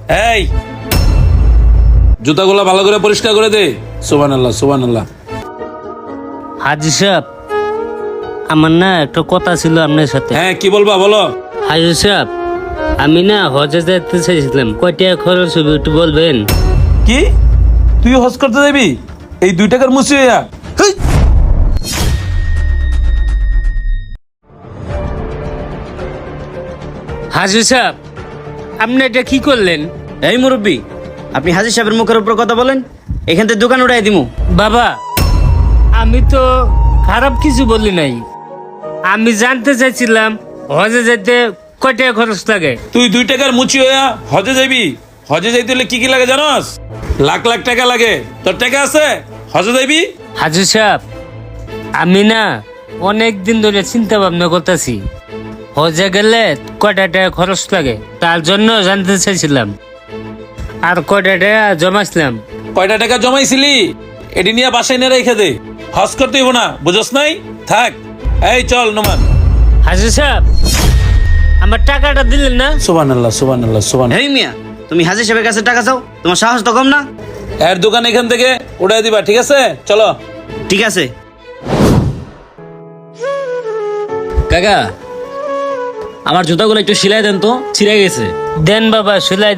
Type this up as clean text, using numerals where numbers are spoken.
এই জুতাগুলো ভালো করে পরিষ্কার করে দে। সুবহানাল্লাহ সুবহানাল্লাহ। হাজি সাহেব, আমার না একটা কথা ছিল আপনার সাথে। হ্যাঁ, কি বলবা বলো। হাজি সাহেব, আমি না হজে যেতে চাইছিলাম, কয় টাকা খরচ হবে একটু বলবেন? কি তুই হজ করতে যাবি এই 2 টাকার মুচি হইয়া? হেই! হাজি সাহেব, আপনি এটা কি করলেন? এই মুরব্বী, আপনি হাজির সাহেবের মুখের উপর কথা বলেন, এখান থেকে দোকান উঠাই দিমু। বাবা, আমি তো খারাপ কিছু বলি নাই। আমি জানতে চাইছিলাম হজে যেতে কয় টাকা খরচ লাগে। তুই 2 টাকার মুচি হইয়া হজে যাবি? হজে যাইতে হলে কি কি লাগে জানোস? লাখ লাখ টাকা লাগে। তোর টাকা আছে? হজে যাইবি? হাজি সাহেব, আমি না অনেক দিন ধরে চিন্তা ভাবনা করতেছি হজে গেলে কয়টা টাকা খরচ লাগে, তার জন্য জানতে চাইছিলাম। আর কয়টা টাকা জমাইছিলাম। কয়টা টাকা জমাইছিলি এটি নিয়ে বাসায় নিয়ে রেখে দে। হজ করতে হইব না, বুঝছ নাই? থাক। এই চল নোমান। হাজি সাহেব, আমার টাকাটা দিলেন না? সুবহানাল্লাহ সুবহানাল্লাহ সুবহান। হেই মিয়া, তুমি হাজির সাহেবের কাছে টাকা চাও? তোমার সাহস তো কম না? এর দোকান এখান থেকে উঠাই দিবা, ঠিক আছে? চলো। ঠিক আছে। কাকা, আমার জুতাগুলো একটু সিলাই দেন তো, ছিঁড়ে গেছে। দেন বাবা, সেলাই